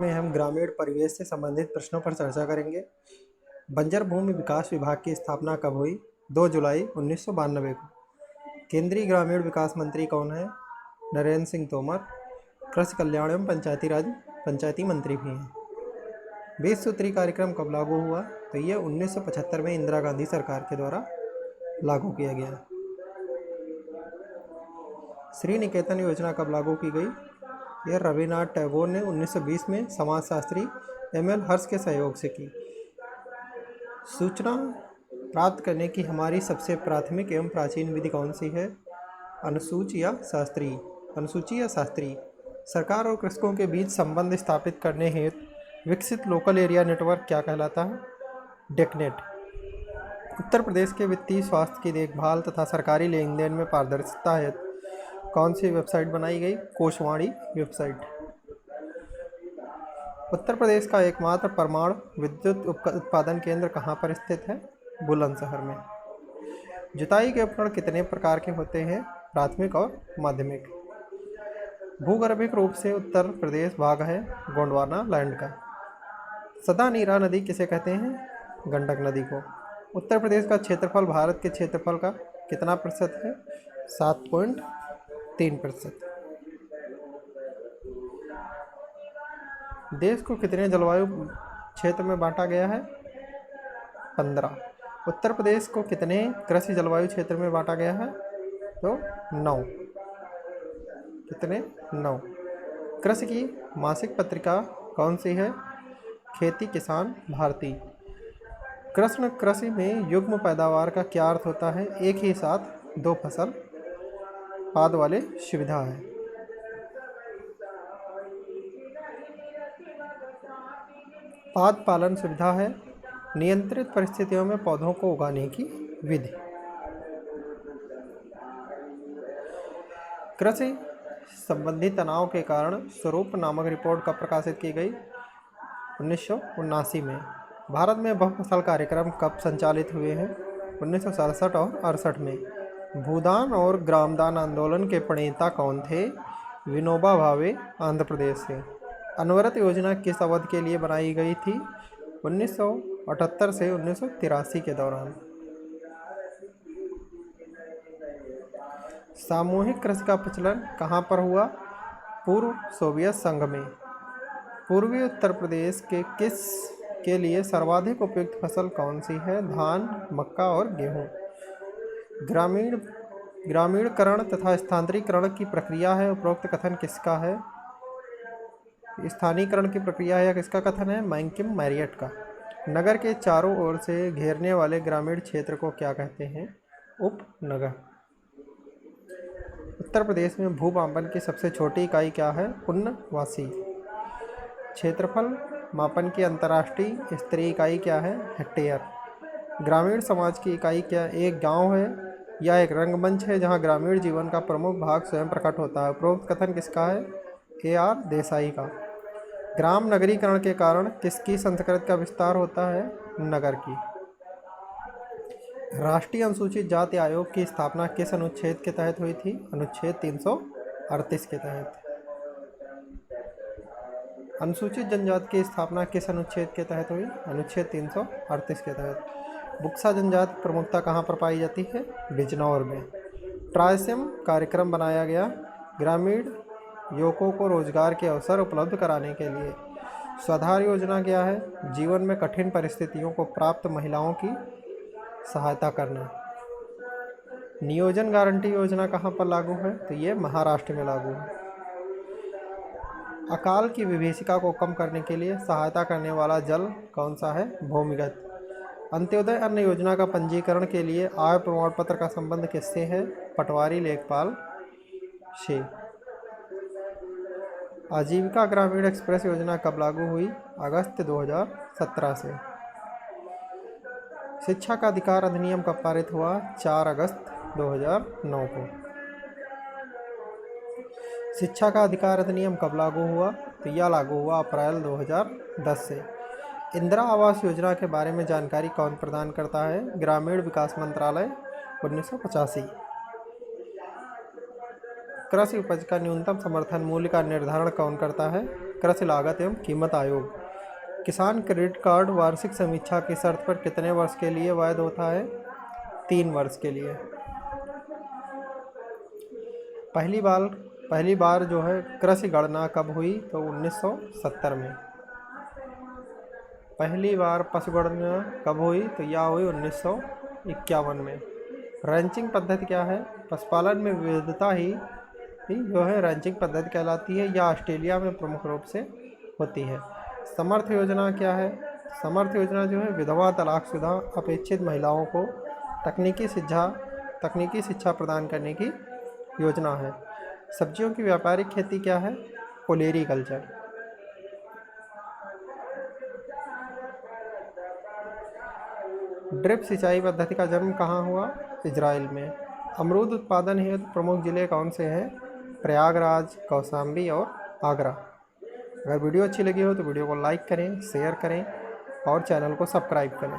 में हम ग्रामीण परिवेश से संबंधित प्रश्नों पर चर्चा करेंगे। बंजर भूमि विकास विभाग की स्थापना कब हुई? 2 जुलाई 1992 को। केंद्रीय ग्रामीण विकास मंत्री कौन है? नरेंद्र सिंह तोमर। कृषि कल्याण एवं पंचायती मंत्री भी हैं। 20 सूत्री कार्यक्रम कब लागू हुआ? तो ये 1975 में इंदिरा गांधी सरकार के द्वारा लागू किया गया। श्री निकेतन योजना कब लागू की गई? यह रविन्द्रनाथ टैगोर ने 1920 में समाजशास्त्री एम.एल. हर्ष के सहयोग से की। सूचना प्राप्त करने की हमारी सबसे प्राथमिक एवं प्राचीन विधि कौन सी है? अनुसूची या शास्त्री। सरकार और कृषकों के बीच संबंध स्थापित करने हेतु विकसित लोकल एरिया नेटवर्क क्या कहलाता है? डेकनेट। उत्तर प्रदेश के वित्तीय स्वास्थ्य की देखभाल तथा सरकारी लेन देन में पारदर्शिता हेतु कौन सी वेबसाइट बनाई गई? कोशवाणी वेबसाइट। उत्तर प्रदेश का एकमात्र परमाणु विद्युत उत्पादन केंद्र कहाँ पर स्थित है? बुलंदशहर में। जुताई के उपकरण कितने प्रकार के होते हैं? प्राथमिक और माध्यमिक। भूगर्भिक रूप से उत्तर प्रदेश भाग है गोंडवाना लैंड का। सदा नीरा नदी किसे कहते हैं? गंडक नदी को। उत्तर प्रदेश का क्षेत्रफल भारत के क्षेत्रफल का कितना प्रतिशत है? 7.3%। देश को कितने जलवायु क्षेत्र में बांटा गया है? 15। उत्तर प्रदेश को कितने कृषि जलवायु क्षेत्र में बांटा गया है? तो 9। कितने? 9। कृषि की मासिक पत्रिका कौन सी है? खेती किसान भारती। कृषि में युग्म पैदावार का क्या अर्थ होता है? एक ही साथ 2 फसल पाद वाले सुविधा है। पाद पालन सुविधा है नियंत्रित परिस्थितियों में पौधों को उगाने की विधि। कृषि संबंधी तनाव के कारण स्वरूप नामक रिपोर्ट कब प्रकाशित की गई? 1979 में। भारत में बहुफसल कार्यक्रम कब संचालित हुए हैं? 1967 और 68 में। भूदान और ग्रामदान आंदोलन के प्रणेता कौन थे? विनोबा भावे, आंध्र प्रदेश से। अनवरत योजना किस अवधि के लिए बनाई गई थी? 1978 से 1983 के दौरान। सामूहिक कृषि का प्रचलन कहाँ पर हुआ? पूर्व सोवियत संघ में। पूर्वी उत्तर प्रदेश के लिए सर्वाधिक उपयुक्त फसल कौन सी है? धान, मक्का और गेहूँ। ग्रामीणकरण तथा स्थानीयकरण की प्रक्रिया है उपरोक्त कथन किसका है? स्थानीयकरण की प्रक्रिया है किसका कथन है? मैंकिम मैरियट का। नगर के चारों ओर से घेरने वाले ग्रामीण क्षेत्र को क्या कहते हैं? उपनगर। उत्तर प्रदेश में भूमापन की सबसे छोटी इकाई क्या है? उन्नवासी। क्षेत्रफल मापन की अंतर्राष्ट्रीय स्तरीय इकाई क्या है? हेक्टेयर। ग्रामीण समाज की इकाई क्या एक गांव है या एक रंगमंच है जहां ग्रामीण जीवन का प्रमुख भाग स्वयं प्रकट होता है? उपरोक्त कथन किसका है? A.R. देसाई का। ग्राम नगरीकरण के कारण किसकी संस्कृति का विस्तार होता है? नगर की। राष्ट्रीय अनुसूचित जाति आयोग की स्थापना किस अनुच्छेद के तहत हुई थी? अनुच्छेद 338 के तहत। अनुसूचित जनजाति की स्थापना किस अनुच्छेद के तहत हुई? अनुच्छेद 338 के तहत। बुक्सा जनजाति प्रमुखता कहाँ पर पाई जाती है? बिजनौर में। ट्राइसिम कार्यक्रम बनाया गया ग्रामीण युवकों को रोजगार के अवसर उपलब्ध कराने के लिए। स्वाधार योजना क्या है? जीवन में कठिन परिस्थितियों को प्राप्त महिलाओं की सहायता करना। नियोजन गारंटी योजना कहाँ पर लागू है? तो ये महाराष्ट्र में लागू है। अकाल की विभीषिका को कम करने के लिए सहायता करने वाला जल कौन सा है? भूमिगत। अंत्योदय अन्न योजना का पंजीकरण के लिए आय प्रमाण पत्र का संबंध किससे है? पटवारी लेखपाल से। आजीविका ग्रामीण एक्सप्रेस योजना कब लागू हुई? अगस्त 2017 से। शिक्षा का अधिकार अधिनियम कब पारित हुआ? 4 अगस्त 2009 को। शिक्षा का अधिकार अधिनियम कब लागू हुआ? तो यह लागू हुआ अप्रैल 2010 से। इंदिरा आवास योजना के बारे में जानकारी कौन प्रदान करता है? ग्रामीण विकास मंत्रालय 1985। कृषि उपज का न्यूनतम समर्थन मूल्य का निर्धारण कौन करता है? कृषि लागत एवं कीमत आयोग। किसान क्रेडिट कार्ड वार्षिक समीक्षा की शर्त पर कितने वर्ष के लिए वैध होता है? 3 वर्ष के लिए। पहली बार जो है कृषि गणना कब हुई? तो 1970 में। पहली बार पशु गणना कब हुई? तो यह हुई 1951 में। रैंचिंग पद्धति क्या है? पशुपालन में विविधता ही जो है रैंचिंग पद्धति कहलाती है। यह ऑस्ट्रेलिया में प्रमुख रूप से होती है। समर्थ योजना क्या है? समर्थ योजना जो है विधवा तलाकशुदा अपेक्षित महिलाओं को तकनीकी शिक्षा प्रदान करने की योजना है। सब्जियों की व्यापारिक खेती क्या है? ओलेरी कल्चर। ड्रिप सिंचाई पद्धति का जन्म कहाँ हुआ? इजराइल में। अमरूद उत्पादन हेतु प्रमुख जिले कौन से हैं? प्रयागराज, कौशाम्बी और आगरा। अगर वीडियो अच्छी लगी हो तो वीडियो को लाइक करें, शेयर करें और चैनल को सब्सक्राइब करें।